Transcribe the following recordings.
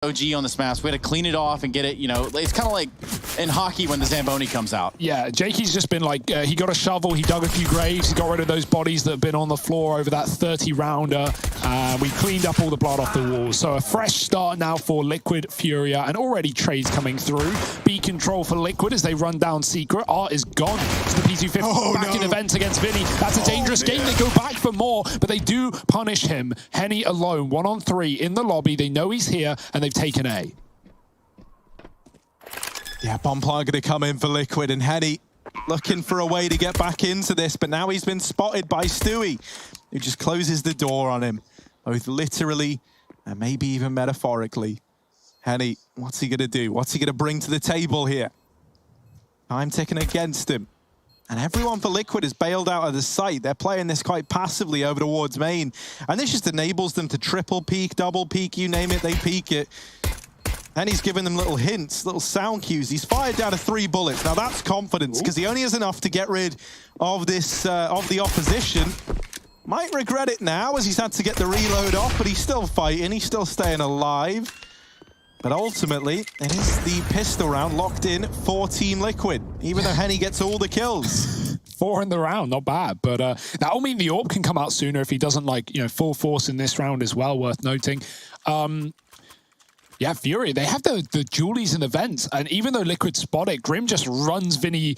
OG on this mask. We had to clean it off and get it, you know, it's kind of like in hockey when the Zamboni comes out. Yeah, Jakey's just been like, he got a shovel, he dug a few graves, he got rid of those bodies that have been on the floor over that 30-rounder. We cleaned up all the blood off the walls. So a fresh start now for Liquid, FURIA, and already trades coming through. B control for Liquid as they run down Secret. Art is gone to the P250 back in events against Vinny. That's a dangerous game. They go back for more, but they do punish him. Henny alone, 1-on-3 in the lobby. They know he's here, and they've taken A. Yeah, bomb plant going to come in for Liquid, and Henny looking for a way to get back into this, but now he's been spotted by Stewie, who just closes the door on him, both literally and maybe even metaphorically. Henny, what's he going to do? What's he going to bring to the table here? Time ticking against him. And everyone for Liquid is bailed out of the site. They're playing this quite passively over towards main. And this just enables them to triple peek, double peek, you name it, they peek it. And he's giving them little hints, little sound cues. He's fired down to 3 bullets. Now that's confidence, because he only has enough to get rid of this, of the opposition. Might regret it now, as he's had to get the reload off, but he's still fighting, he's still staying alive. But ultimately, it is the pistol round locked in for Team Liquid, even though Henny gets all the kills. 4 in the round, not bad. But that'll mean the AWP can come out sooner if he doesn't, like, you know, full force in this round as well, worth noting. Yeah, FURIA, they have the dualies in events, and even though Liquid spot it, Grim just runs Vinny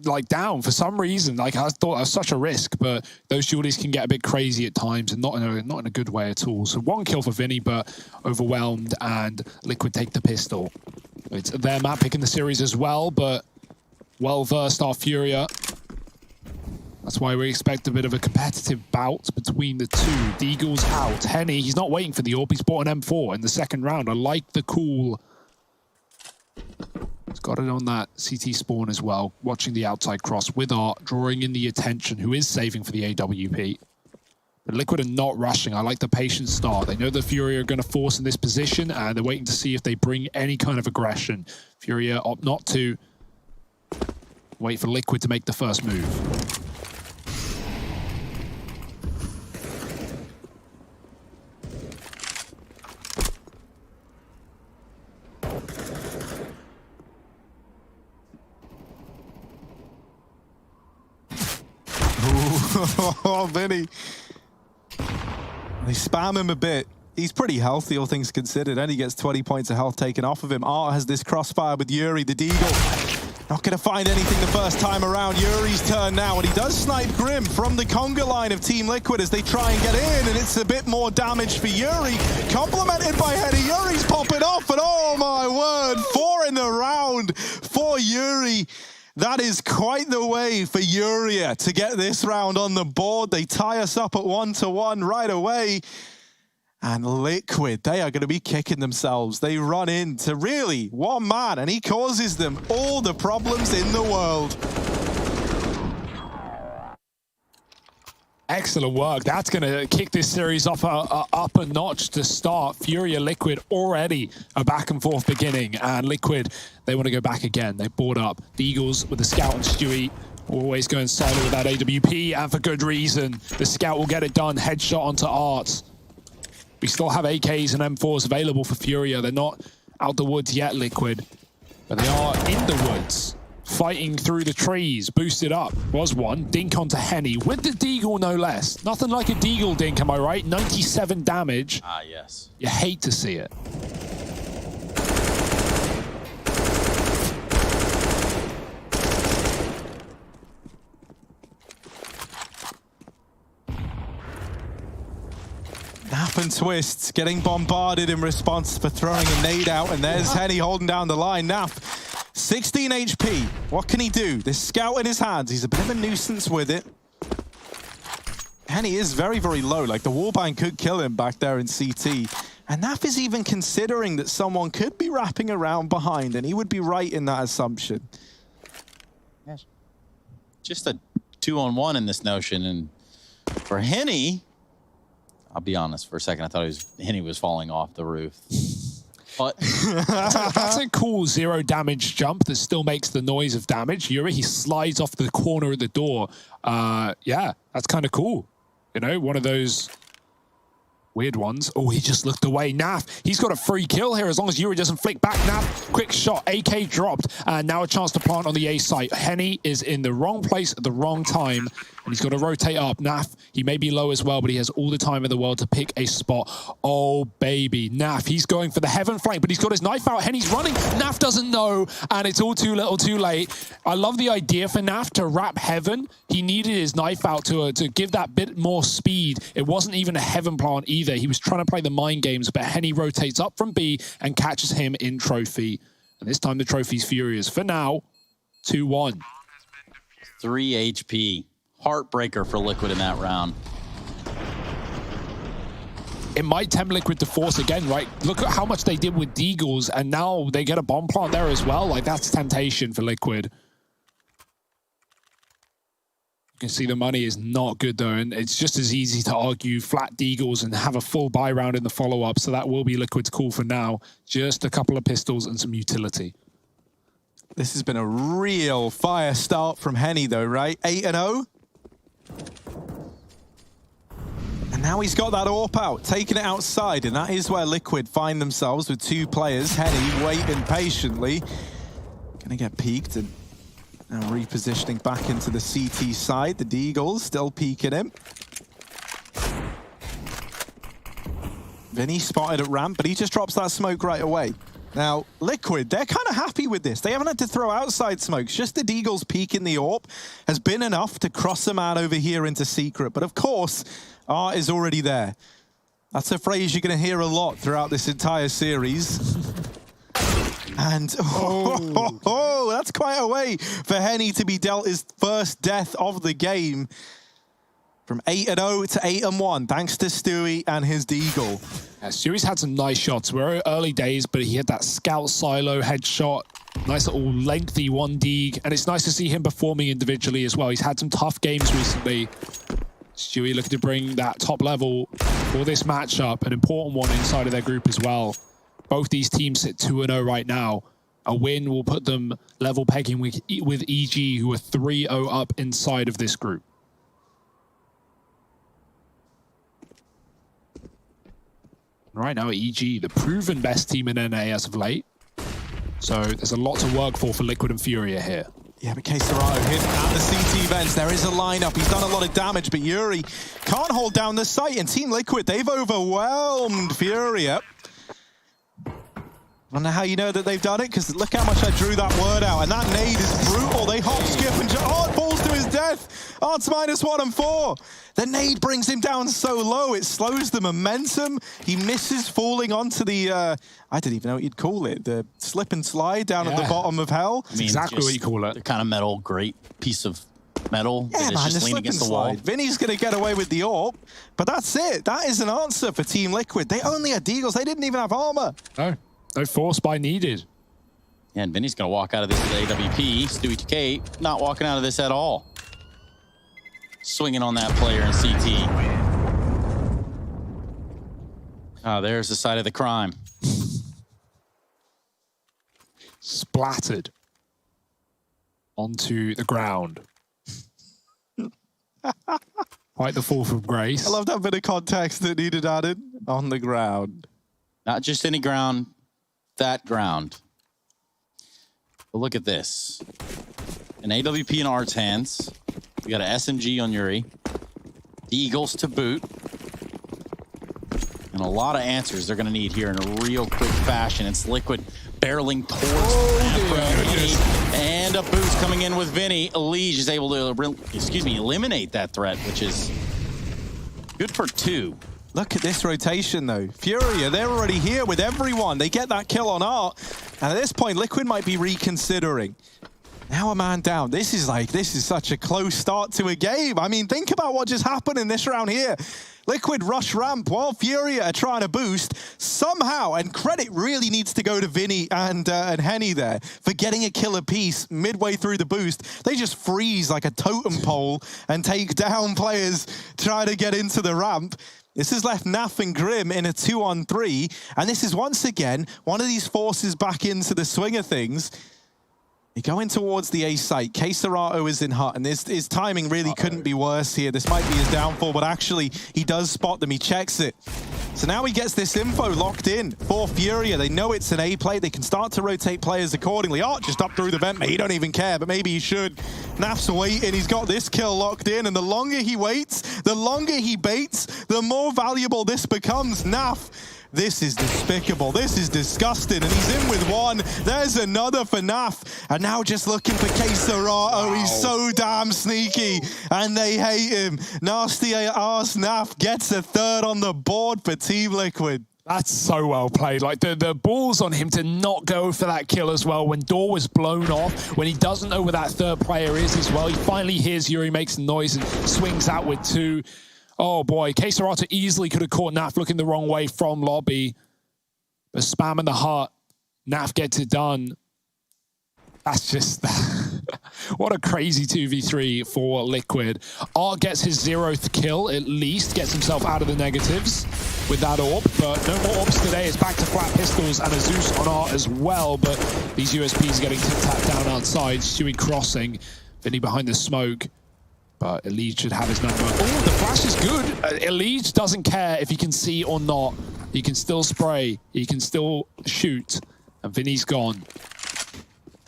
like down for some reason. Like, I thought that was such a risk, but those dualies can get a bit crazy at times, and not in a good way at all. So 1 kill for Vinny, but overwhelmed, and Liquid take the pistol. It's their map pick in the series as well, but well-versed our FURIA. That's why we expect a bit of a competitive bout between the two. Deagle's out. Henny, he's not waiting for the AWP. He's bought an M4 in the second round. I like the cool. He's got it on that CT spawn as well. Watching the outside cross with Art, drawing in the attention, who is saving for the AWP. But Liquid are not rushing. I like the patient start. They know the FURIA are going to force in this position, and they're waiting to see if they bring any kind of aggression. FURIA opt not to. Wait for Liquid to make the first move. Oh, Vinny. They spam him a bit. He's pretty healthy, all things considered, and he gets 20 points of health taken off of him. Art has this crossfire with Yuri, the Deagle. Not going to find anything the first time around. Yuri's turn now, and he does snipe Grim from the conga line of Team Liquid as they try and get in, and it's a bit more damage for Yuri. Complemented by Henny. Yuri's popping off, and oh my word, 4 in the round for Yuri. That is quite the way for FURIA to get this round on the board. They tie us up at 1-1 right away. And Liquid, they are going to be kicking themselves. They run into really one man, and he causes them all the problems in the world. Excellent work. That's going to kick this series off up a notch to start. FURIA, Liquid already a back and forth beginning, and Liquid, they want to go back again. They bought up the Eagles with the Scout and Stewie, always going solo with that AWP, and for good reason. The Scout will get it done. Headshot onto Art. We still have AKs and M4s available for FURIA. They're not out the woods yet, Liquid, but they are in the woods. Fighting through the trees, boosted up. Was one, dink onto Henny with the Deagle, no less. Nothing like a Deagle dink, am I right? 97 damage. Ah, yes. You hate to see it. Nap and Twists getting bombarded in response for throwing a nade out, and there's Henny holding down the line. Nap, 16 HP. What can he do? This Scout in his hands. He's a bit of a nuisance with it. Henny is very, very low. Like, the wallbang could kill him back there in CT. And Nap is even considering that someone could be wrapping around behind, and he would be right in that assumption. Yes. Just a 2-on-1 in this notion. And for Henny, I'll be honest, for a second, I thought Henny was falling off the roof. But that's a cool 0 damage jump that still makes the noise of damage. Yuri, he slides off the corner of the door. Yeah, that's kind of cool. You know, one of those Weird ones. Oh, he just looked away. Naf, he's got a free kill here as long as Yuri doesn't flick back. Naf, quick shot. AK dropped. And now a chance to plant on the A site. Henny is in the wrong place at the wrong time. And he's got to rotate up. Naf, he may be low as well, but he has all the time in the world to pick a spot. Oh, baby. Naf, he's going for the heaven flank, but he's got his knife out. Henny's running. Naf doesn't know, and it's all too little too late. I love the idea for Naf to wrap heaven. He needed his knife out to give that bit more speed. It wasn't even a heaven plant either. He was trying to play the mind games, but Henny rotates up from B and catches him in trophy. And this time the trophy's Furia's. For now, 2-1. 3 HP. Heartbreaker for Liquid in that round. It might tempt Liquid to force again, right? Look at how much they did with Deagles, and now they get a bomb plant there as well. Like, that's temptation for Liquid. You can see the money is not good, though, and it's just as easy to argue flat Deagles and have a full buy round in the follow-up, so that will be Liquid's call for now. Just a couple of pistols and some utility. This has been a real fire start from Henny, though, right? 8-0. And now he's got that AWP out, taking it outside, and that is where Liquid find themselves with 2 players. Henny waiting patiently. Gonna get peeked and now repositioning back into the CT side. The Deagles still peeking him. Vinny spotted at ramp, but he just drops that smoke right away. Now, Liquid, they're kind of happy with this. They haven't had to throw outside smokes. Just the Deagles peeking the AWP has been enough to cross a man over here into secret. But of course, Art is already there. That's a phrase you're going to hear a lot throughout this entire series. And, that's quite a way for Henny to be dealt his first death of the game. From 8-0 to 8-1, thanks to Stewie and his Deagle. Yeah, Stewie's had some nice shots. We're early days, but he had that scout silo headshot. Nice little lengthy 1D, and it's nice to see him performing individually as well. He's had some tough games recently. Stewie looking to bring that top level for this matchup, an important one inside of their group as well. Both these teams sit 2-0 right now. A win will put them level pegging with EG, who are 3-0 up inside of this group. Right now, EG, the proven best team in NA as of late. So there's a lot to work for Liquid and Furia here. Yeah, but Serato hit at the CT vents. There is a lineup. He's done a lot of damage, but Yuri can't hold down the site. And Team Liquid, they've overwhelmed Furia. I don't know how you know that they've done it, because look how much I drew that word out. And that nade is brutal. They hop, skip, and Art falls to his death. Art's -1 and 4. The nade brings him down so low, it slows the momentum. He misses falling onto the, I didn't even know what you'd call it, the slip and slide down at the bottom of hell. I mean, exactly what you call it. The kind of metal, great piece of metal Yeah, that is just leaning against the wall. Vinny's going to get away with the AWP, but that's it. That is an answer for Team Liquid. They only had Deagles. They didn't even have armor. No force buy needed. Yeah, and Vinny's going to walk out of this with AWP. Stewie TK not walking out of this at all. Swinging on that player in CT. Oh, there's the side of the crime. Splattered onto the ground. Quite the fall from grace. I love that bit of context that needed added. On the ground. Not just any ground, that ground. But look at this. An AWP in Art's hands. We got an SMG on Yuri. The Eagles to boot. And a lot of answers they're going to need here in a real quick fashion. It's Liquid barreling towards and a boost coming in with Vinny. Lige is able to, eliminate that threat, which is good for 2. Look at this rotation, though. Furia, they're already here with everyone. They get that kill on Art. And at this point, Liquid might be reconsidering. Now a man down. This is such a close start to a game. I mean, think about what just happened in this round here. Liquid rush ramp while Furia are trying to boost. Somehow, and credit really needs to go to Vinny and Henny there for getting a kill apiece midway through the boost. They just freeze like a totem pole and take down players trying to get into the ramp. This has left Naf and Grim in a 2-on-3, and this is once again one of these forces back into the swing of things. You're going towards the A site. Serato is in hut, and his timing really couldn't be worse here. This might be his downfall, but actually he does spot them. He checks it. So now he gets this info locked in for FURIA. They know it's an A play. They can start to rotate players accordingly. Art just up through the vent. He don't even care, but maybe he should. Naf's waiting. He's got this kill locked in, and the longer he waits, the longer he baits, the more valuable this becomes. Naf, this is despicable. This is disgusting. And he's in with one. There's another for Naf. And now just looking for K-Serato. He's so damn sneaky. And they hate him. Nasty ass Naf gets a third on the board for Team Liquid. That's so well played. Like the balls on him to not go for that kill as well. When door was blown off, when he doesn't know where that third player is as well. He finally hears Yuri makes a noise and swings out with two. Oh boy, K-Serato easily could have caught Naf looking the wrong way from lobby. But spamming the hut, Naf gets it done. That's just, what a crazy 2v3 for Liquid. Art gets his 0th kill, at least, gets himself out of the negatives with that orb, but no more orbs today. It's back to flat pistols and a Zeus on Art as well, but these USPs are getting tip-tapped down outside. Stewie crossing, Vinny behind the smoke. But Elige should have his number. Oh, the flash is good. Elige doesn't care if he can see or not. He can still spray. He can still shoot. And Vinny's gone.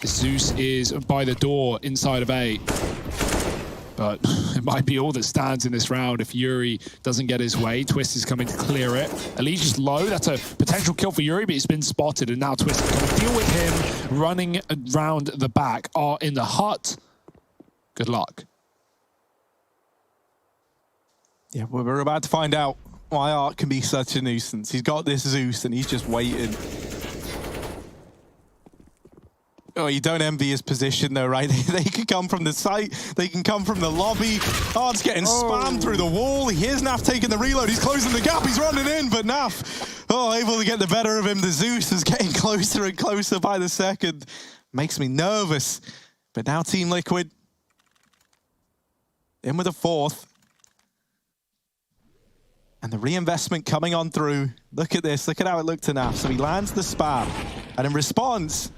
Zeus is by the door inside of A. But it might be all that stands in this round if Yuri doesn't get his way. Twist is coming to clear it. Elige is low. That's a potential kill for Yuri, but he's been spotted. And now Twist is going to deal with him running around the back. Art in the hut. Good luck. Yeah, well, we're about to find out why Art can be such a nuisance. He's got this Zeus and he's just waiting. Oh, you don't envy his position though, right? They can come from the site, they can come from the lobby. Art's getting spammed through the wall. Here's Naf taking the reload. He's closing the gap, he's running in, but Naf, able to get the better of him. The Zeus is getting closer and closer by the second. Makes me nervous. But now Team Liquid in with a 4th. And the reinvestment coming on through. Look at this. Look at how it looked to Naf. So he lands the spam. And in response,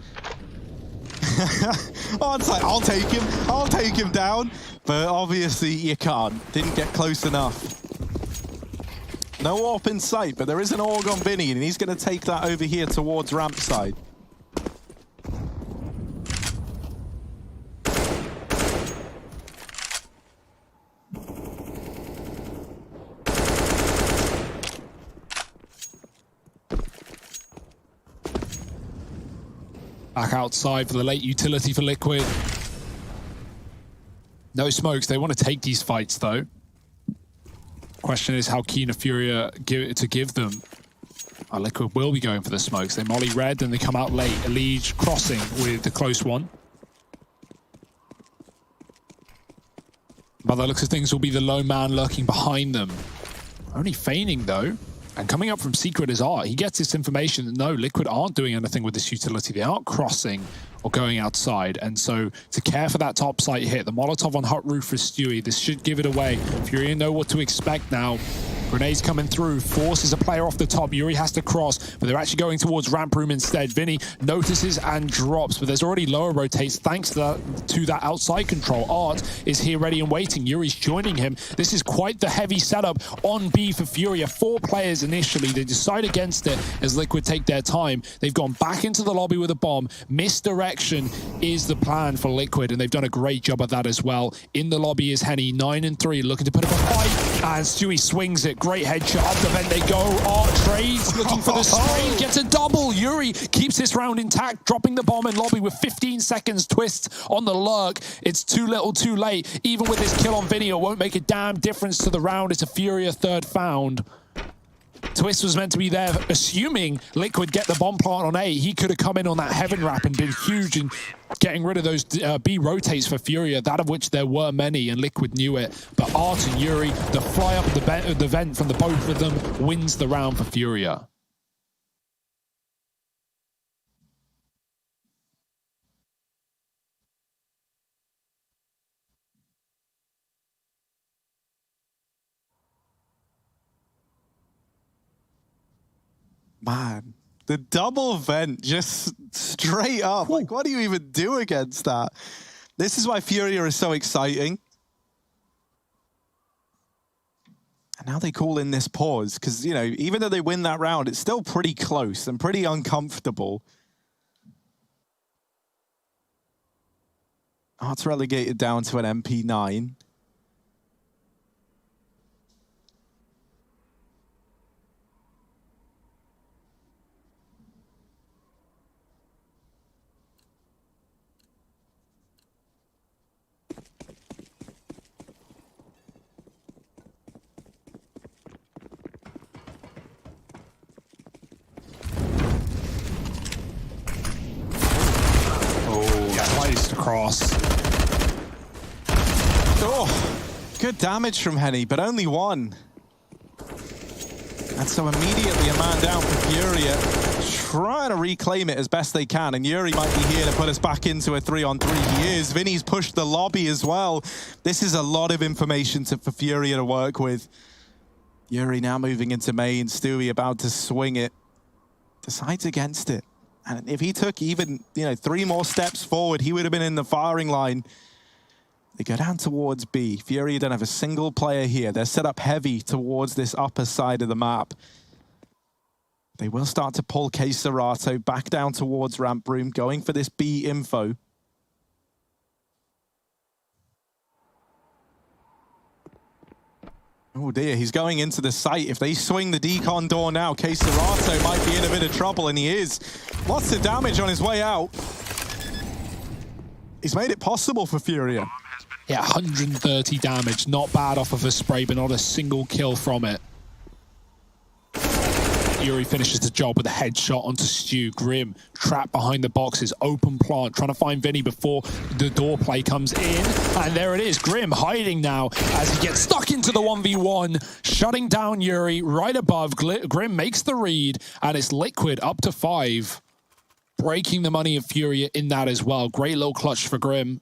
it's like, I'll take him down. But obviously you can't. Didn't get close enough. No AWP in sight, but there is an AUG on Vinny, and he's going to take that over here towards ramp side. Back outside for the late utility for Liquid. No smokes. They want to take these fights, though. Question is how keen are FURIA to give them. Liquid will be going for the smokes. They molly red, then they come out late. Elige crossing with the close one. By the looks of things, will be the lone man lurking behind them. Only feigning, though. And coming up from Secret is Art. He gets this information that no, Liquid aren't doing anything with this utility. They aren't crossing or going outside. And so to care for that top site hit, the Molotov on hut roof for Stewie, this should give it away. FURIA know what to expect now. Grenades coming through, forces a player off the top. Yuri has to cross, but they're actually going towards ramp room instead. Vinny notices and drops, but there's already lower rotates thanks to that outside control. Art is here ready and waiting. Yuri's joining him. This is quite the heavy setup on B for FURIA. 4 players initially. They decide against it as Liquid take their time. They've gone back into the lobby with a bomb. Misdirection is the plan for Liquid, and they've done a great job of that as well. In the lobby is Henny, 9 and 3, looking to put up a fight, and Stewie swings it. Great headshot. Up the vent they go. Art trades, looking for the spray. Gets a double. Yuri keeps this round intact, dropping the bomb in lobby with 15 seconds. Twist on the lurk. It's too little, too late. Even with this kill on Vinny, it won't make a damn difference to the round. It's a FURIA third found. Twist was meant to be there, assuming Liquid get the bomb plant on A. He could have come in on that heaven wrap and been huge in getting rid of those B rotates for FURIA, that of which there were many, and Liquid knew it. But Art and Yuri, the fly up the vent from the both of them, wins the round for FURIA. Man, the double vent just straight up. Like, what do you even do against that? This is why FURIA is so exciting. And now they call in this pause because, you know, even though they win that round, it's still pretty close and pretty uncomfortable. Art's relegated down to an MP9. Across. Oh, good damage from Henny, but only one. And so immediately a man down for Furia, trying to reclaim it as best they can. And Yuri might be here to put us back into a 3-on-3. He is. Vinny's pushed the lobby as well. This is a lot of information for Furia to work with. Yuri now moving into main. Stewie about to swing it. Decides against it. And if he took even, you know, 3 more steps forward, he would have been in the firing line. They go down towards B. Furia don't have a single player here. They're set up heavy towards this upper side of the map. They will start to pull K Serato back down towards ramp room, going for this B info. Oh dear, he's going into the site. If they swing the decon door now, K Serato might be in a bit of trouble, and he is. Lots of damage on his way out. He's made it possible for Furia. Yeah, 130 damage. Not bad off of a spray, but not a single kill from it. Yuri finishes the job with a headshot onto Stu. Grim trapped behind the boxes, open plant, trying to find Vinny before the door play comes in. And there it is, Grim hiding now as he gets stuck into the 1v1, shutting down Yuri right above. Grim makes the read, and it's Liquid up to 5, breaking the money of Furia in that as well. Great little clutch for Grim.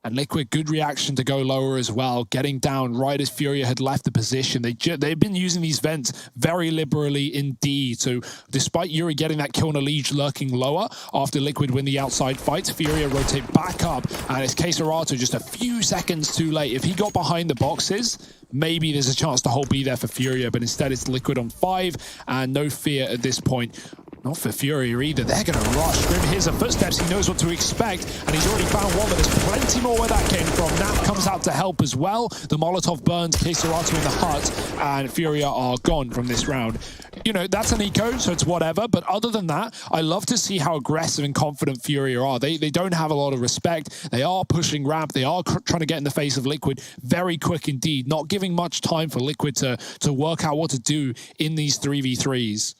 And Liquid, good reaction to go lower as well, getting down right as Furia had left the position. They've been using these vents very liberally indeed. So despite Yuri getting that kill on a Liege lurking lower, after Liquid win the outside fights, Furia rotate back up, and it's K Serato just a few seconds too late. If he got behind the boxes, maybe there's a chance to hold B there for Furia, but instead it's Liquid on 5, and no fear at this point. Not for Furia either. They're going to rush. Grim hears the footsteps. He knows what to expect, and he's already found one, but there's plenty more where that came from. Nap comes out to help as well. The Molotov burns K Serato in the hut, and Furia are gone from this round. You know, that's an eco, so it's whatever, but other than that, I love to see how aggressive and confident Furia are. They don't have a lot of respect. They are pushing ramp. They are trying to get in the face of Liquid very quick indeed, not giving much time for Liquid to work out what to do in these 3v3s.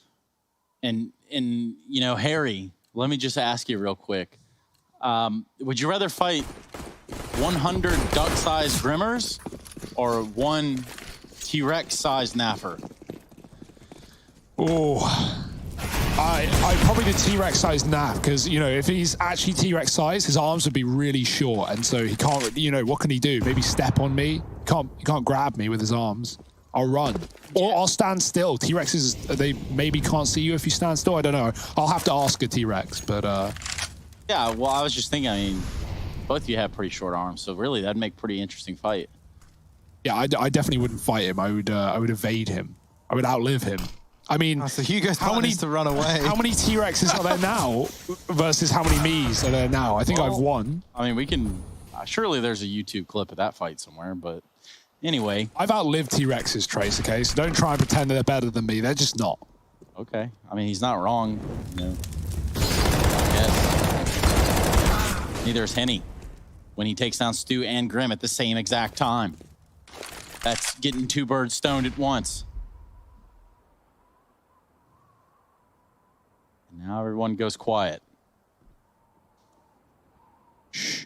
And you know, Harry, let me just ask you real quick. Would you rather fight 100 duck-sized Grimmers or 1 T-Rex-sized Napper? Oh, I probably the T-Rex sized Nap, because, you know, if he's actually T-Rex size, his arms would be really short, and so he can't, you know, what can he do? Maybe step on me? He can't grab me with his arms. I'll run. Or I'll stand still. T-Rexes, they maybe can't see you if you stand still. I don't know. I'll have to ask a T-Rex, but... Yeah, well, I was just thinking, I mean, both of you have pretty short arms, so really that'd make a pretty interesting fight. Yeah, I definitely wouldn't fight him. I would evade him. I would outlive him. I mean, so Hugo's how many to run away? How many T-Rexes are there now versus how many me's are there now? I think I've won. I mean, we can... surely there's a YouTube clip of that fight somewhere, but... Anyway. I've outlived T-Rexes, Trace, okay? So don't try and pretend that they're better than me. They're just not. Okay. I mean, he's not wrong. You know. I guess. Neither is Henny when he takes down Stu and Grim at the same exact time. That's getting 2 birds stoned at once. And now everyone goes quiet. Shh.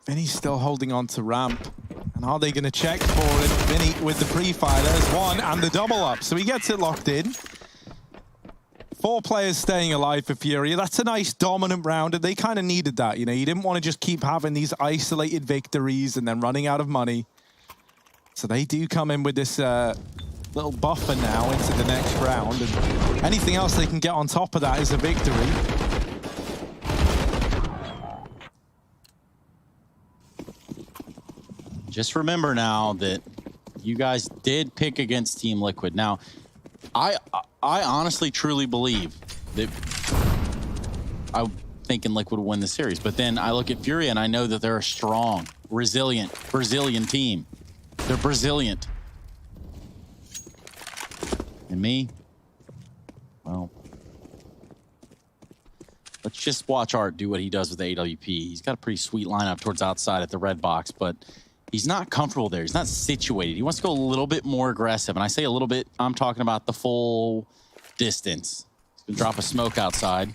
Vinny's still holding on to ramp. And are they going to check for it? Vinny with the pre-fire. There's one and the double up. So he gets it locked in. 4 players staying alive for Furia. That's a nice dominant round, and they kind of needed that. You know, you didn't want to just keep having these isolated victories and then running out of money. So they do come in with this little buffer now into the next round. And anything else they can get on top of that is a victory. Just remember now that you guys did pick against Team Liquid. Now, I honestly truly believe that I'm thinking Liquid will win the series, but then I look at FURIA and I know that they're a strong, resilient Brazilian team. They're Brazilian. And me, well, let's just watch Art do what he does with the AWP. He's got a pretty sweet lineup towards outside at the red box, but he's not comfortable there. He's not situated. He wants to go a little bit more aggressive. And I say a little bit, I'm talking about the full distance. He's going to drop a smoke outside.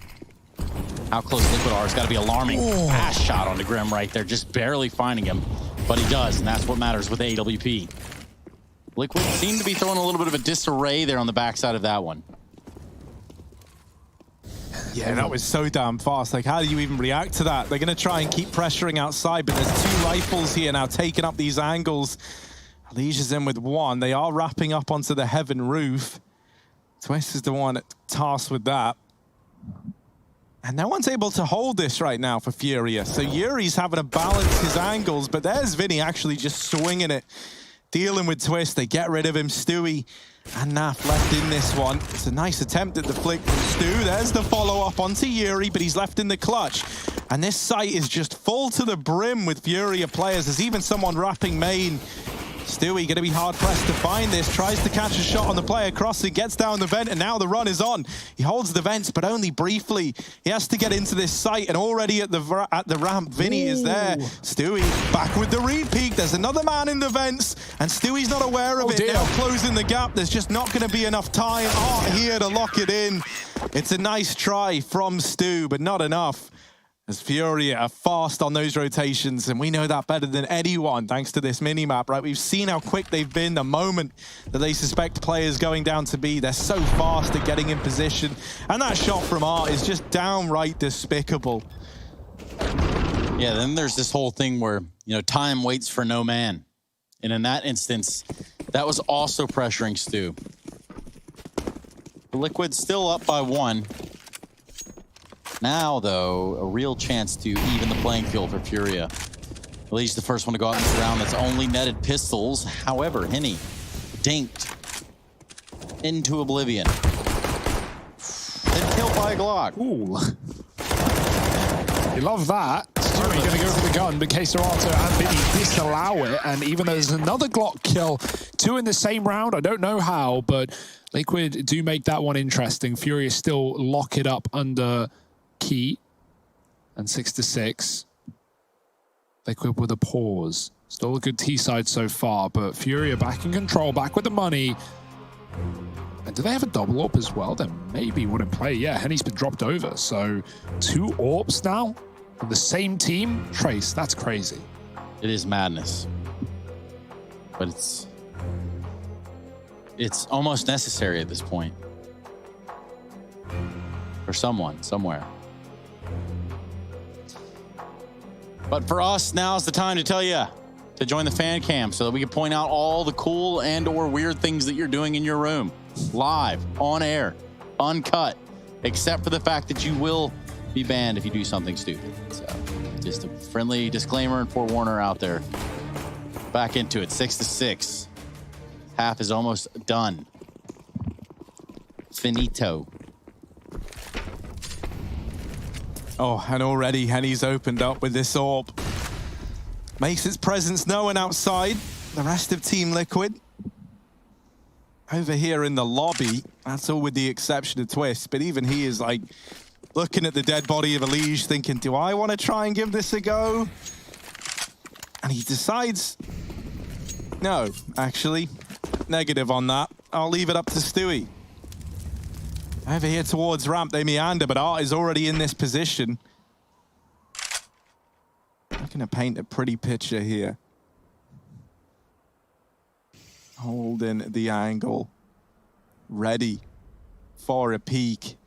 How close Liquid are. It's got to be alarming. Pass shot on the Grim right there, just barely finding him. But he does, and that's what matters with AWP. Liquid seemed to be throwing a little bit of a disarray there on the backside of that one. Yeah, that was so damn fast. Like, how do you even react to that? They're going to try and keep pressuring outside, but there's 2 rifles here now taking up these angles. Alicia's in with 1. They are wrapping up onto the heaven roof. Twist is the one tasked with that. And no one's able to hold this right now for FURIA. So Yuri's having to balance his angles, but there's Vinny actually just swinging it. Dealing with Twist, they get rid of him. Stewie and Naf left in this one. It's a nice attempt at the flick from Stu. There's the follow-up onto Yuri, but he's left in the clutch. And this site is just full to the brim with FURIA players. There's even someone wrapping main. Stewie going to be hard-pressed to find this. Tries to catch a shot on the player crossing, gets down the vent, and now the run is on. He holds the vents, but only briefly. He has to get into this site, and already at the ramp, Vinny is there. Stewie back with the read peak. There's another man in the vents, and Stewie's not aware of it. Dear. Now closing the gap. There's just not going to be enough time here to lock it in. It's a nice try from Stu, but not enough. As FURIA are fast on those rotations, and we know that better than anyone thanks to this mini-map, right? We've seen how quick they've been the moment that they suspect players going down to B. They're so fast at getting in position, and that shot from Art is just downright despicable. Yeah, then there's this whole thing where, you know, time waits for no man. And in that instance, that was also pressuring Stu. The Liquid still up by 1. Now, though, a real chance to even the playing field for FURIA. At least the first one to go out in this round that's only netted pistols. However, Henny dinked into oblivion. Then killed by a Glock. Ooh. You love that. Stewie going to go for the gun, but Keserato and Vinny disallow it. And even though there's another Glock kill, 2 in the same round, I don't know how, but Liquid do make that one interesting. FURIA still lock it up under Key and 6-6. Liquid with a pause. Still a good T side so far, but FURIA back in control, back with the money. And do they have a double AWP as well? Then maybe wouldn't play. Yeah, Henny's been dropped over. So 2 AWPs now from the same team. Trace, that's crazy. It is madness. But it's almost necessary at this point. For someone, somewhere. But for us, now's the time to tell you to join the fan cam so that we can point out all the cool and or weird things that you're doing in your room. Live, on air, uncut, except for the fact that you will be banned if you do something stupid. So just a friendly disclaimer and forewarner out there. Back into it, 6-6. Half is almost done. Finito. Oh, and already Henny's opened up with this AWP. Makes its presence known outside. The rest of Team Liquid over here in the lobby. That's all with the exception of Twist. But even he is like looking at the dead body of Elige thinking, do I want to try and give this a go? And he decides, no, actually, negative on that. I'll leave it up to Stewie. Over here towards ramp, they meander, but Art is already in this position. Looking to paint a pretty picture here. Holding the angle. Ready for a peek.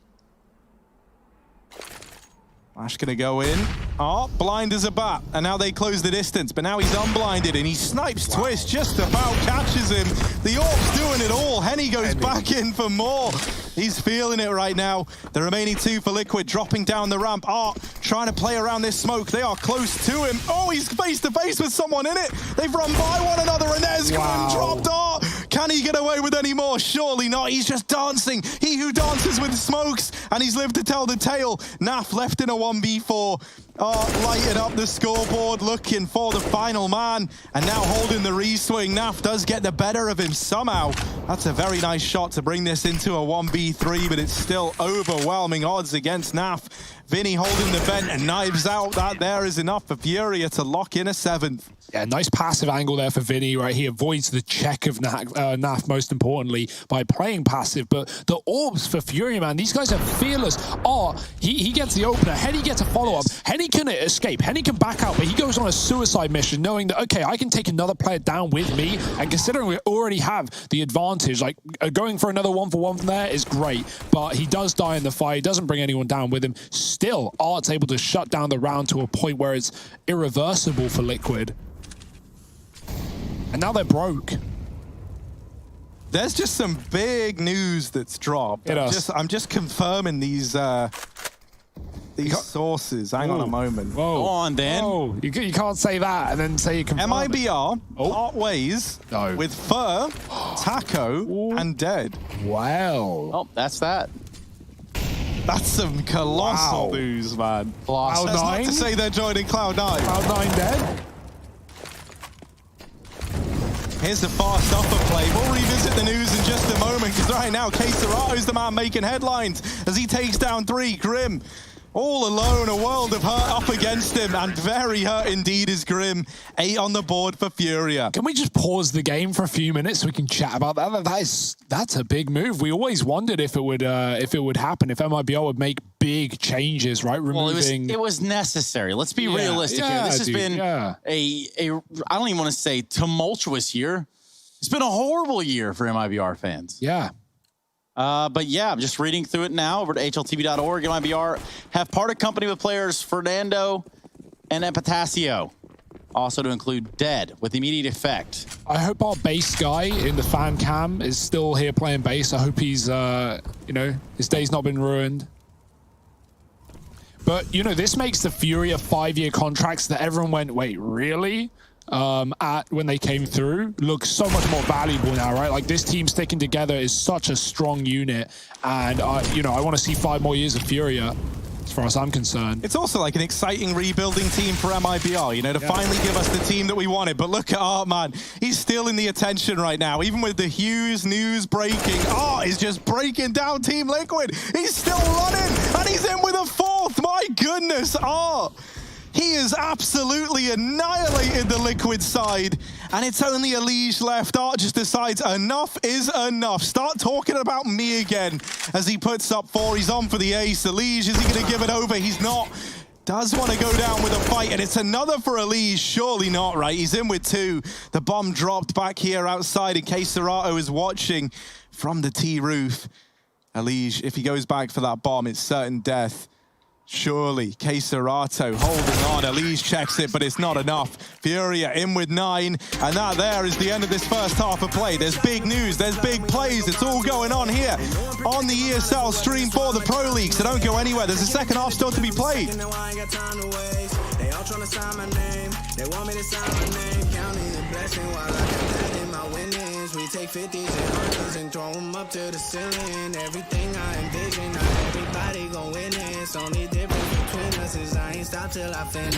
Flash gonna go in. Oh, blind as a bat. And now they close the distance. But now he's unblinded and he snipes Twist, just about catches him. The Orc's doing it all. Henny goes back in for more. He's feeling it right now. The remaining two for Liquid dropping down the ramp. Art trying to play around this smoke. They are close to him. Oh, he's face to face with someone in it. They've run by one another and there's Grim dropped Art. Can he get away with any more? Surely not. He's just dancing. He who dances with smokes, and he's lived to tell the tale. Naf left in a 1v4. Lighting up the scoreboard, looking for the final man, and now holding the re-swing. Naf does get the better of him somehow. That's a very nice shot to bring this into a 1v3, but it's still overwhelming odds against Naf. Vinny holding the vent and knives out. That there is enough for FURIA to lock in a 7th. Yeah, nice passive angle there for Vinny, right? He avoids the check of Naf, most importantly, by playing passive. But the orbs for FURIA, man, these guys are fearless. He gets the opener. Henny gets a follow-up. Henny can escape. Henny can back out, but he goes on a suicide mission, knowing that, okay, I can take another player down with me. And considering we already have the advantage, like, going for another 1-for-1 from there is great. But he does die in the fight. He doesn't bring anyone down with him. Still, Art's able to shut down the round to a point where it's irreversible for Liquid. And now they're broke. There's just some big news that's dropped. I'm just confirming these sources. Hang on a moment. Whoa. Go on, Dan. Whoa. You can't say that and then say you confirm MIBR part ways with Fur, Taco, and Dead. Wow. Oh, that's that. That's some colossal news, man. Colossal. That's not to say they're joining Cloud9. Cloud9 dead. Here's the fast upper play. We'll revisit the news in just a moment, because right now, K-Serato's the man making headlines as he takes down 3. Grim, all alone, a world of hurt up against him, and very hurt indeed is Grim. 8 on the board for FURIA. Can we just pause the game for a few minutes so we can chat about that? That's a big move. We always wondered if it would happen, if MIBR would make big changes, right? Removing. Well, it was necessary. Let's be realistic here. This has been a I don't even want to say tumultuous year. It's been a horrible year for MIBR fans. Yeah. But yeah, I'm just reading through it now over to hltv.org. MIBR have parted company with players Fernando and Epitasio, also to include Dead with immediate effect. I hope our bass guy in the fan cam is still here playing bass. I hope he's, his day's not been ruined. But, this makes the FURIA 5-year contracts that everyone went, wait, really? When they came through, look so much more valuable now, right? Like, this team sticking together is such a strong unit. And, I want to see 5 more years of FURIA, as far as I'm concerned. It's also like an exciting rebuilding team for MIBR, to finally give us the team that we wanted. But look at Art, man. He's still in the attention right now, even with the Hughes news breaking. Art is just breaking down Team Liquid. He's still running, and he's in with a 4th. My goodness, Art. He has absolutely annihilated the Liquid side, and it's only Elige left. Art just decides enough is enough. Start talking about me again as he puts up 4. He's on for the ace. Elige, is he going to give it over? He's not. Does want to go down with a fight, and it's another for Elige. Surely not, right? He's in with 2. The bomb dropped back here outside in case Serato is watching from the T roof. Elige, if he goes back for that bomb, it's certain death. Surely, K-Serato holding on. Elige checks it, but it's not enough. FURIA in with 9, and that there is the end of this first half of play. There's big news, there's big plays. It's all going on here on the ESL stream for the Pro League, so don't go anywhere. There's a second half still to be played. They all trying to sign my name. They want me to sign my name. Counting the blessing while I got that in my winnings. We take 50s and 100s and throw them up to the ceiling. Everything I envision, not everybody gon' win it. It's only difference between us is I ain't stop till I finish.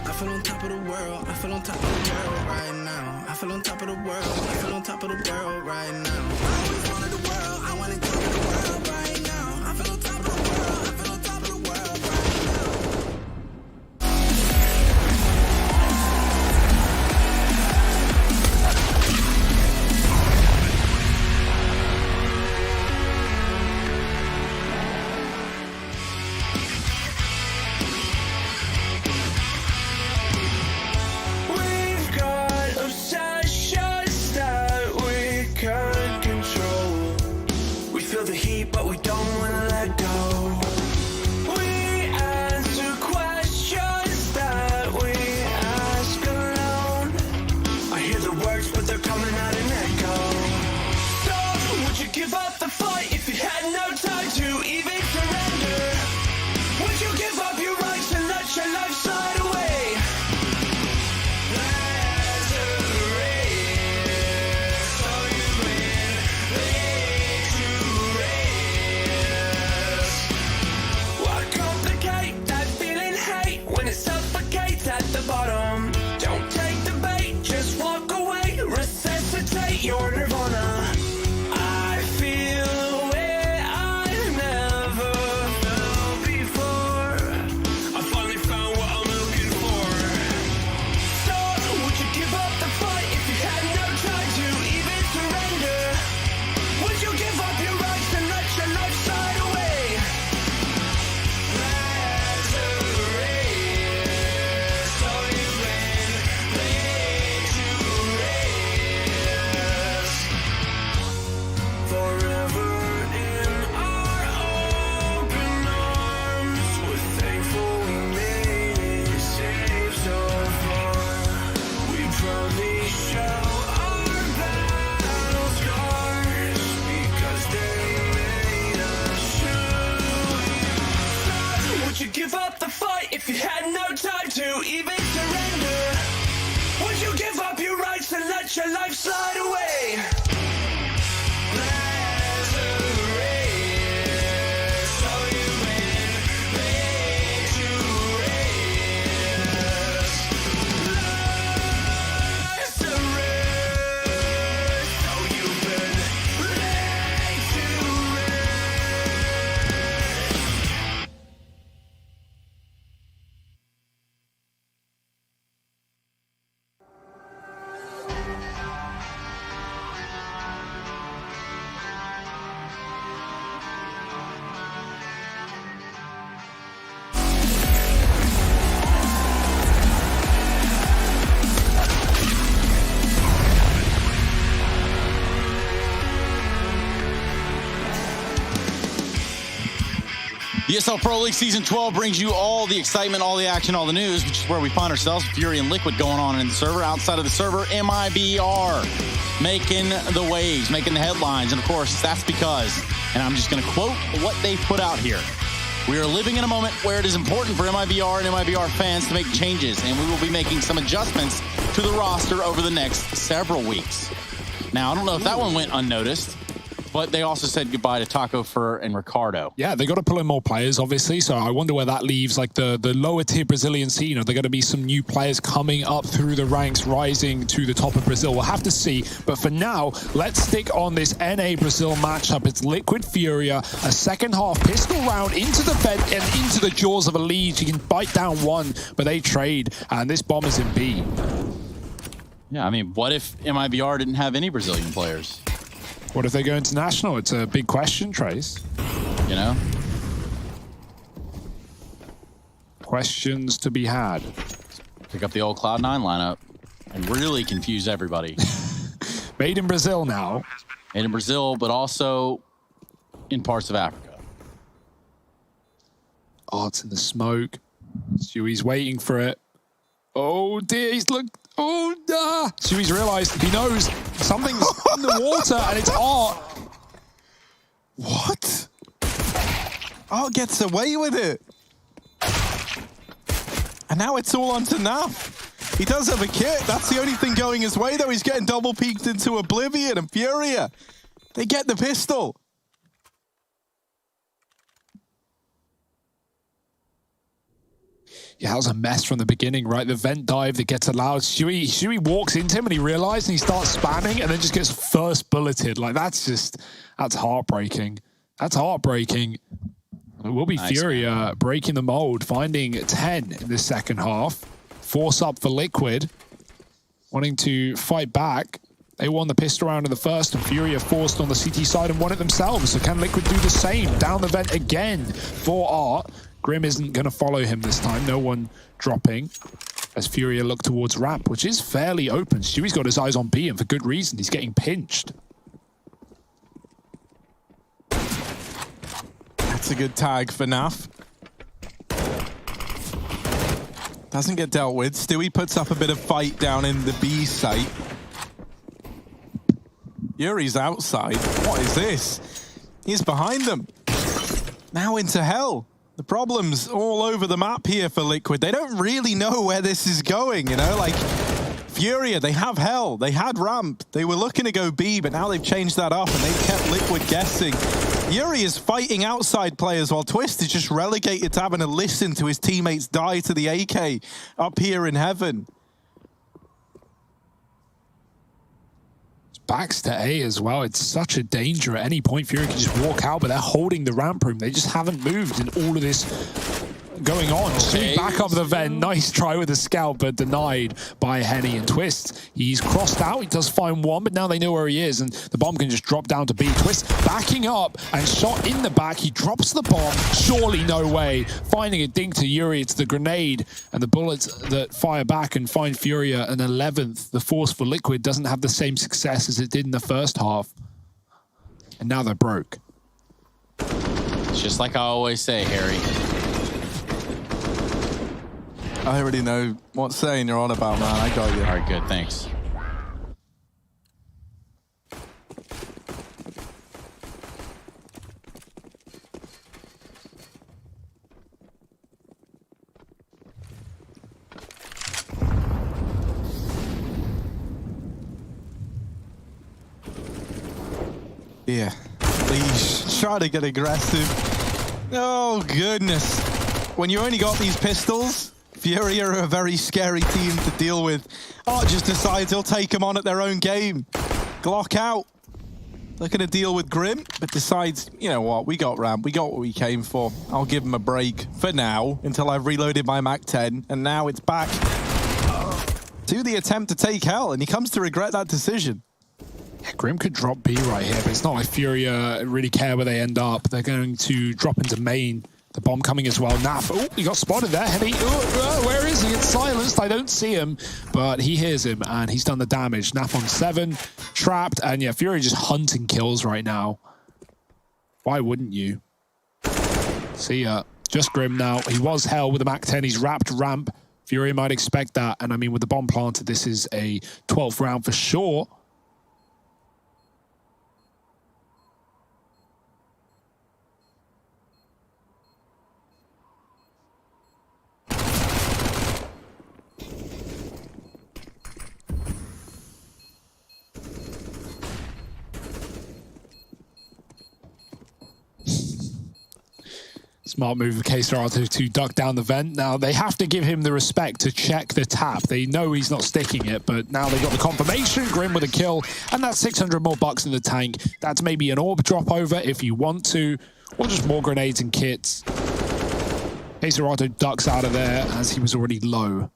I feel on top of the world. I feel on top of the world right now. I feel on top of the world. I feel on top of the world right now. I always wanted the world. I wanted to conquer the world right now. I feel on top of the world. I feel on top of the world right now. But we words, but they're coming out an echo. So, would you give up the fight if you had no time to even surrender? Would you give up your rights and let your life slide away? Your nirvana. I feel a way I've never felt before. I finally found what I'm looking for. So, would you give up the fight if you had no time to even surrender? Would you give up your rights and let your life slide away? So you've been laid to forever in our open arms. We're thankful we made it safe so far. We proudly show our battle scars because they made us true. Would you give up the fight if you had no time to even surrender? Would you give up your rights and let your life slide away? The ESL Pro League Season 12 brings you all the excitement, all the action, all the news, which is where we find ourselves. Furia and Liquid going on in the server. Outside of the server, MIBR making the waves, making the headlines. And of course, that's because, and I'm just going to quote what they put out here. We are living in a moment where it is important for MIBR and MIBR fans to make changes, and we will be making some adjustments to the roster over the next several weeks. Now, I don't know if that one went unnoticed, but they also said goodbye to Taco, Fur, and Ricardo. Yeah, they got to pull in more players, obviously. So I wonder where that leaves like the lower tier Brazilian scene. You know, there are going to be some new players coming up through the ranks, rising to the top of Brazil. We'll have to see. But for now, let's stick on this NA Brazil matchup. It's Liquid Furia, a second half pistol round into the vent and into the jaws of a lead. You can bite down one, but they trade. And this bomb is in B. Yeah, I mean, what if MIBR didn't have any Brazilian players? What if they go international? It's a big question, Trace. You know? Questions to be had. Pick up the old Cloud9 lineup and really confuse everybody. Made in Brazil now. Made in Brazil, but also in parts of Africa. Oh, it's in the smoke. Sui's waiting for it. Oh dear, he's looked. Oh, nah. Sui's realized, he knows something's in the water and it's Art. What? Art gets away with it. And now it's all on to Naf. He does have a kit. That's the only thing going his way, though. He's getting double peeked into Oblivion and Furia. They get the pistol. Yeah, that was a mess from the beginning, right? The vent dive that gets allowed. Shui walks into him and he realizes and he starts spamming and then just gets first bulleted. Like, that's heartbreaking. That's heartbreaking. It will be nice, Furia man. Breaking the mold, finding 10 in the second half. Force up for Liquid, wanting to fight back. They won the pistol round in the first, and Furia forced on the CT side and won it themselves. So can Liquid do the same? Down the vent again for Art. Grim isn't going to follow him this time. No one dropping as Furia look towards ramp, which is fairly open. Stewie's got his eyes on B, and for good reason. He's getting pinched. That's a good tag for Naf. Doesn't get dealt with. Stewie puts up a bit of fight down in the B site. Yuri's outside. What is this? He's behind them. Now into hell. The problem's all over the map here for Liquid. They don't really know where this is going, you know? Like, FURIA, they have hell. They had ramp. They were looking to go B, but now they've changed that up and they've kept Liquid guessing. Yuri is fighting outside players while Twist is just relegated to having to listen to his teammates die to the AK up here in heaven. Backs to A as well. It's such a danger at any point. FURIA can just walk out, but they're holding the ramp room. They just haven't moved in all of this going on. Okay. Back up the vent. Nice try with the scout, but denied by Henny and Twist. He's crossed out. He does find one, but now they know where he is, and the bomb can just drop down to B. Twist backing up and shot in the back. He drops the bomb. Surely no way. Finding a dink to Yuri. It's the grenade and the bullets that fire back and find FURIA an 11th. The force for Liquid doesn't have the same success as it did in the first half. And now they're broke. It's just like I always say, Harry. I already know what saying you're on about, man. I got you. All right, good. Thanks. Yeah. Please try to get aggressive. Oh, goodness. When you only got these pistols, FURIA are a very scary team to deal with. Art just decides he'll take them on at their own game. Glock out. Looking to deal with Grim, but decides, you know what, we got ramp. We got what we came for. I'll give him a break for now until I've reloaded my MAC-10. And now it's back to the attempt to take hell. And he comes to regret that decision. Grim could drop B right here, but it's not like FURIA really care where they end up. They're going to drop into main. The bomb coming as well. Naf, oh, he got spotted there. Henny, where is he? It's silenced. I don't see him, but he hears him, and he's done the damage. Naf on 7, trapped, and yeah, FURIA just hunting kills right now. Why wouldn't you? See ya. Just Grim now. He was hell with the MAC-10. He's wrapped ramp. FURIA might expect that, and I mean, with the bomb planted, this is a 12th round for sure. Smart move of KSerato to duck down the vent. Now, they have to give him the respect to check the tap. They know he's not sticking it, but now they got the confirmation. Grim with a kill, and that's 600 more bucks in the tank. That's maybe an orb drop over if you want to, or just more grenades and kits. KSerato ducks out of there as he was already low.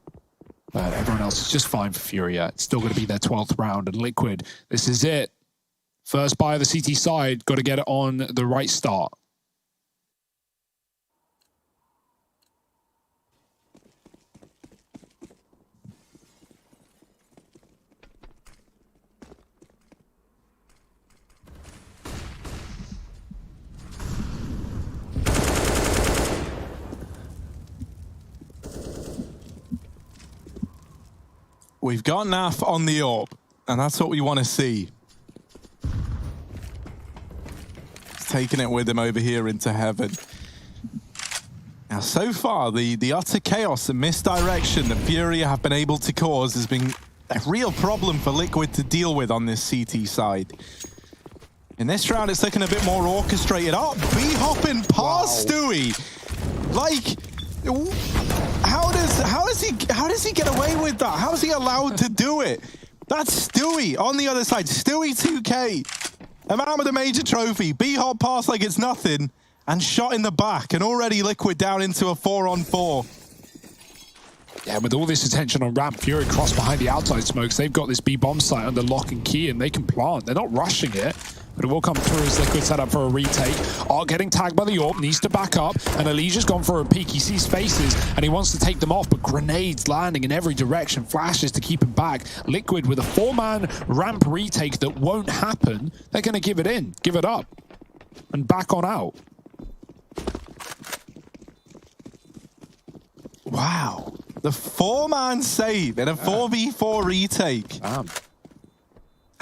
But everyone else is just fine for FURIA. It's still going to be their 12th round, and Liquid, this is it. First buy of the CT side, got to get it on the right start. We've got Naf on the orb, and that's what we want to see. He's taking it with him over here into heaven. Now, so far, the utter chaos and misdirection that FURIA have been able to cause has been a real problem for Liquid to deal with on this CT side. In this round, it's looking a bit more orchestrated. Oh, B-hopping past Stewie. Like, how does he get away with that? How is he allowed to do it? That's Stewie on the other side. Stewie 2K, a man with a major trophy. B-hop pass like it's nothing, and shot in the back, and already Liquid down into a 4-on-4. Yeah, with all this attention on ramp, FURIA cross behind the outside smokes. They've got this B-bomb site under lock and key, and they can plant. They're not rushing it, but it will come through as Liquid set up for a retake. Art getting tagged by the AWP, needs to back up, and Elijah's gone for a peek. He sees faces, and he wants to take them off, but grenades landing in every direction, flashes to keep him back. Liquid with a 4-man ramp retake that won't happen. They're going to give it in, give it up, and back on out. Wow. The 4-man save in a 4v4 retake.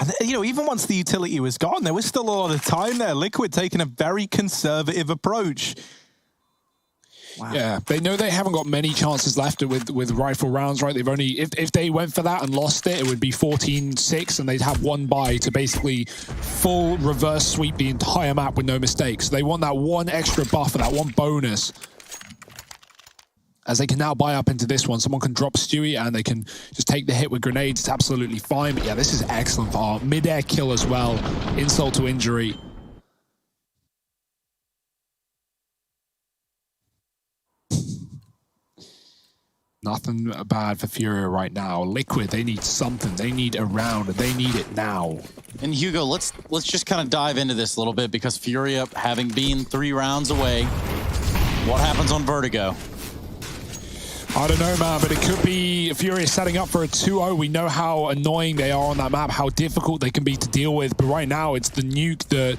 And you know, even once the utility was gone, there was still a lot of time there. Liquid taking a very conservative approach. Wow. Yeah, they know they haven't got many chances left with rifle rounds, right? They've only, if they went for that and lost it, it would be 14-6, and they'd have one buy to basically full reverse sweep the entire map with no mistakes. They want that one extra buffer, that one bonus. As they can now buy up into this one. Someone can drop Stewie and they can just take the hit with grenades. It's absolutely fine. But yeah, this is excellent for Art. Mid-air kill as well. Insult to injury. Nothing bad for FURIA right now. Liquid, they need something. They need a round, and they need it now. And Hugo, let's just kind of dive into this a little bit, because FURIA, having been 3 rounds away, what happens on Vertigo? I don't know, man, but it could be FURIA setting up for a 2-0. We know how annoying they are on that map, how difficult they can be to deal with. But right now, it's the nuke that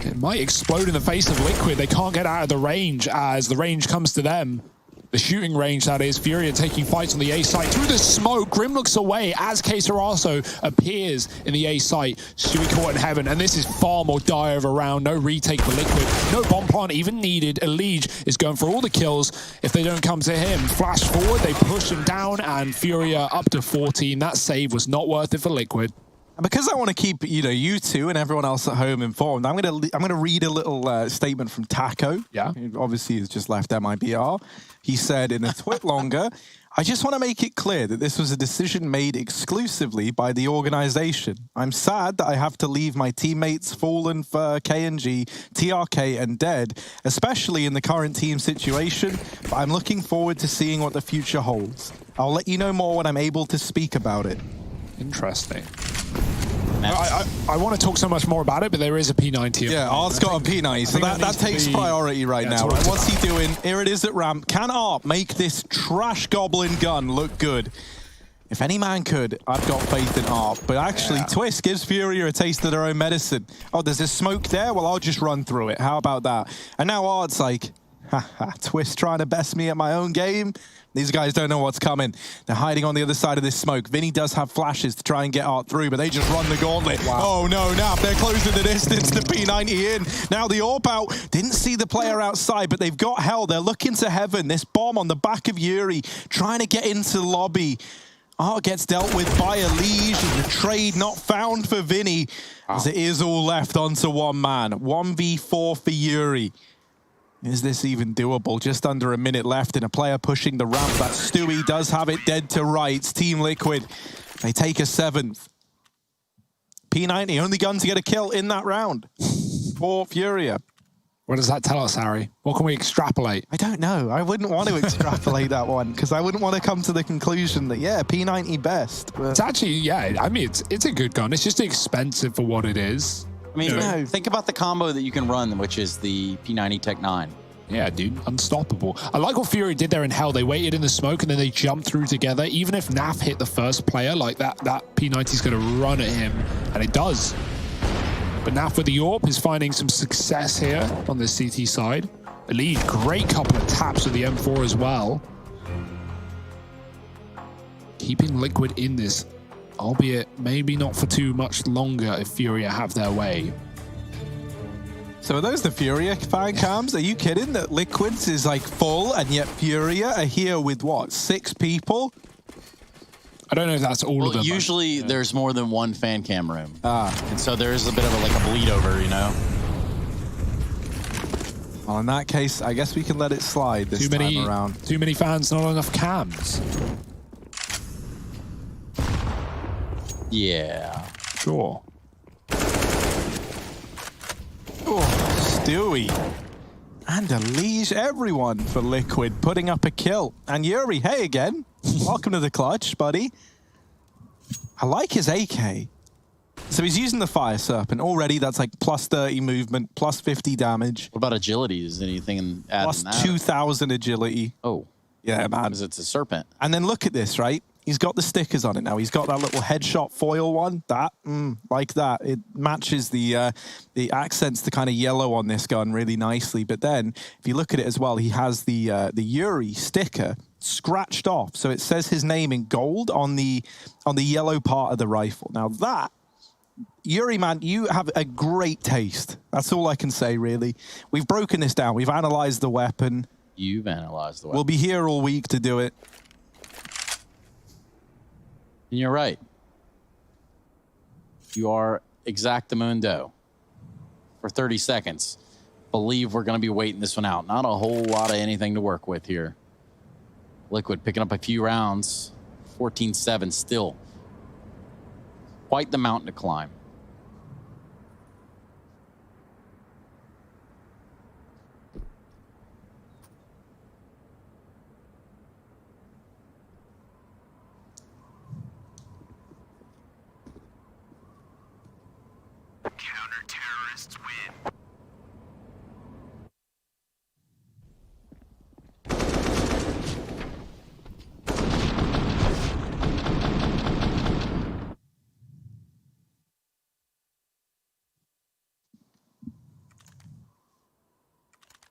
it might explode in the face of Liquid. They can't get out of the range as the range comes to them. The shooting range, that is. FURIA taking fights on the A site through the smoke. Grim looks away as Kaser also appears in the A site. Stewie caught in heaven, and this is far more dire of a round. No retake for Liquid. No bomb plant even needed. Elige is going for all the kills if they don't come to him. Flash forward, they push him down, and FURIA up to 14. That save was not worth it for Liquid. And because I want to keep, you know, you two and everyone else at home informed, I'm gonna read a little statement from Taco. Yeah. Who obviously has just left MIBR. He said in a tweet longer, I just want to make it clear that this was a decision made exclusively by the organization. I'm sad that I have to leave my teammates Fallen, Fur, KNG, TRK, and Dead, especially in the current team situation, but I'm looking forward to seeing what the future holds. I'll let you know more when I'm able to speak about it. Interesting. I want to talk so much more about it, but there is a P90. Yeah, Art's got a P90, so that takes priority right now. Right? What's he doing? Here it is at ramp. Can Art make this trash goblin gun look good? If any man could, I've got faith in Art. But actually, Twist gives FURIA a taste of their own medicine. Oh, there's a smoke there? Well, I'll just run through it. How about that? And now Art's like, haha, Twist trying to best me at my own game? These guys don't know what's coming. They're hiding on the other side of this smoke. Vinny does have flashes to try and get Art through, but they just run the gauntlet. Wow. Oh no, now they're closing the distance. The P90 in. Now the AWP out. Didn't see the player outside, but they've got hell. They're looking to heaven. This bomb on the back of Yuri, trying to get into the lobby. Art gets dealt with by Elige, and the trade not found for Vinny, as it is all left onto one man. 1v4 for Yuri. Is this even doable? Just under a minute left and a player pushing the ramp. That Stewie does have it dead to rights. Team Liquid, they take a 7th. P90, only gun to get a kill in that round for FURIA. What does that tell us, Harry? What can we extrapolate? I don't know. I wouldn't want to extrapolate that one, because I wouldn't want to come to the conclusion that, yeah, P90 best. But it's actually, yeah, I mean, it's a good gun. It's just expensive for what it is. I mean, think about the combo that you can run, which is the P90 Tech 9. Yeah, dude, unstoppable. I like what FURIA did there in Hell. They waited in the smoke and then they jumped through together. Even if Naf hit the first player, like that P90 is going to run at him, and it does. But Naf with the AWP is finding some success here on the CT side. Elige, great couple of taps with the M4 as well. Keeping Liquid in this, albeit maybe not for too much longer if FURIA have their way. So are those the FURIA fan cams? Are you kidding that Liquids is like full and yet FURIA are here with what, 6 people? I don't know if that's all of them. Usually there's more than one fan cam room. And so there is a bit of like a bleed over, you know? Well, in that case, I guess we can let it slide this time around. Too many fans, not enough cams. Yeah. Sure. Oh, Stewie. And Elige, everyone for Liquid putting up a kill. And Yuri, hey again. Welcome to the clutch, buddy. I like his AK. So he's using the Fire Serpent. Already that's like plus 30 movement, plus 50 damage. What about agility? Is anything added plus 2,000 agility. Oh. Yeah, man. Because it's a serpent. And then look at this, right? He's got the stickers on it now. He's got that little headshot foil one. That, like that. It matches the accents to kind of yellow on this gun really nicely. But then, if you look at it as well, he has the Yuri sticker scratched off. So it says his name in gold on the yellow part of the rifle. Now that Yuri, man, you have a great taste. That's all I can say, really. We've broken this down. We've analyzed the weapon. You've analyzed the weapon. We'll be here all week to do it. And you're right. You are exactamundo for 30 seconds. Believe we're going to be waiting this one out. Not a whole lot of anything to work with here. Liquid picking up a few rounds. 14-7 still. Quite the mountain to climb. Counter-terrorists win.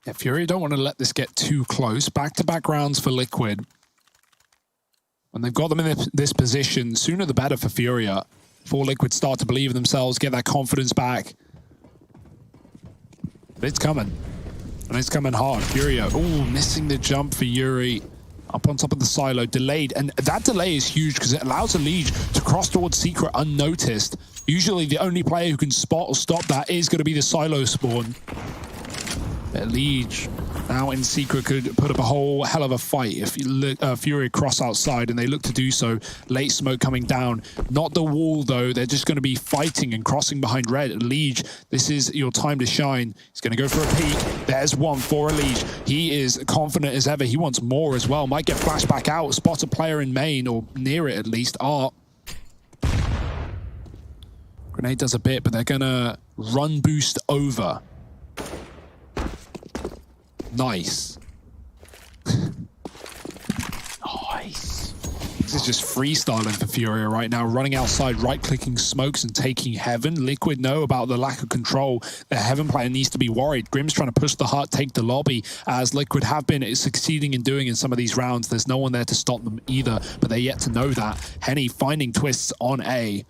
Yeah, FURIA don't want to let this get too close. Back-to-back rounds for Liquid. When they've got them in this position, sooner the better for FURIA. Before Liquid start to believe in themselves, get that confidence back. But it's coming. And it's coming hard. FURIA, ooh, missing the jump for Yuri. Up on top of the silo, delayed. And that delay is huge because it allows a Liege to cross towards Secret unnoticed. Usually the only player who can spot or stop that is going to be the silo spawn. But Liege now in Secret could put up a whole hell of a fight if FURIA cross outside, and they look to do so. Late smoke coming down. Not the wall, though. They're just going to be fighting and crossing behind red. Liege, this is your time to shine. He's going to go for a peek. There's one for a Liege. He is confident as ever. He wants more as well. Might get flashed back out. Spot a player in main, or near it at least. Art. Grenade does a bit, but they're going to run boost over. Nice. Nice. This is just freestyling for FURIA right now. Running outside, right-clicking smokes and taking Heaven. Liquid know about the lack of control. The Heaven player needs to be worried. Grim's trying to push the hut, take the lobby, as Liquid have been succeeding in doing in some of these rounds. There's no one there to stop them either, but they're yet to know that. Henny finding twists on A.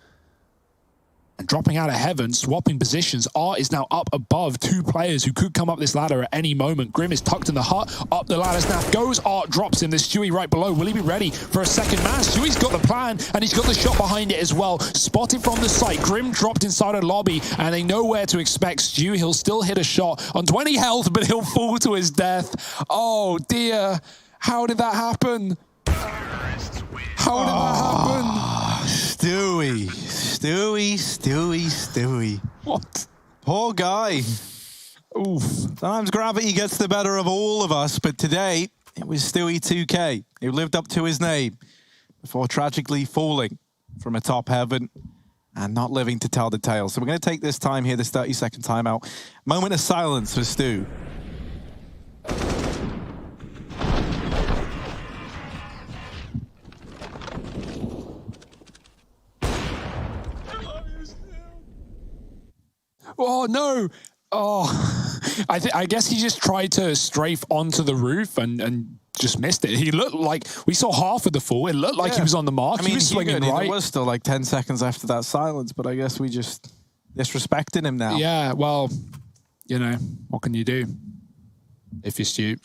And dropping out of Heaven, swapping positions. Art is now up above two players who could come up this ladder at any moment. Grim is tucked in the hut. Up the ladder snap goes. Art drops in. There's Stewie right below. Will he be ready for a second man? Stewie's got the plan, and he's got the shot behind it as well. Spotted from the site. Grim dropped inside a lobby, and they know where to expect Stewie. He'll still hit a shot on 20 health, but he'll fall to his death. Oh, dear. How did that happen? How did that happen? Stewie. What? Poor guy. Oof. Sometimes gravity gets the better of all of us, but today it was Stewie 2K who lived up to his name before tragically falling from a top Heaven and not living to tell the tale. So we're going to take this time here, this 30-second timeout. Moment of silence for Stu. Oh, no. Oh, I guess he just tried to strafe onto the roof and just missed it. He looked like, we saw half of the fall. It looked like he was on the mark. I mean, he was swinging right. It was still like 10 seconds after that silence, but I guess we just disrespecting him now. Yeah, well, you know, what can you do if you're Stu?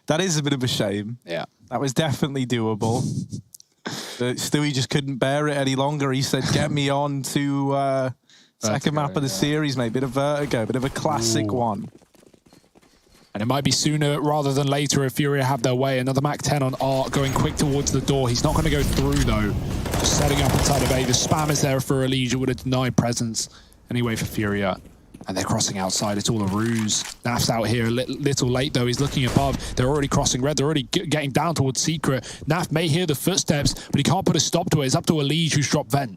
That is a bit of a shame. Yeah. That was definitely doable. Stewie just couldn't bear it any longer. He said, get me on to second map of the series, mate. Bit of Vertigo, bit of a classic one. And it might be sooner rather than later if FURIA have their way. Another Mac 10 on Art, going quick towards the door. He's not going to go through, though. Just setting up inside of A. The spam is there for Elise. It would have denied presence anyway for FURIA. And they're crossing outside. It's all a ruse. Naf's out here a little late, though. He's looking above. They're already crossing red. They're already getting down towards Secret. Naf may hear the footsteps, but he can't put a stop to it. It's up to Elise, who's dropped vent.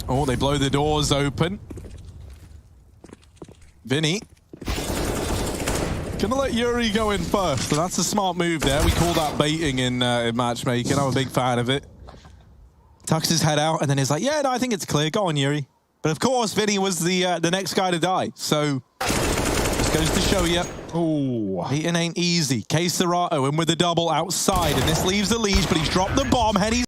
Oh, they blow the doors open. Vinny. Gonna let Yuri go in first. So that's a smart move there. We call that baiting in matchmaking. I'm a big fan of it. Tucks his head out and then he's like, yeah, no, I think it's clear. Go on, Yuri. But of course, Vinny was the next guy to die. So just goes to show you. Oh, beating ain't easy. K Serato in with the double outside, and this leaves the Liege, but he's dropped the bomb. Henny's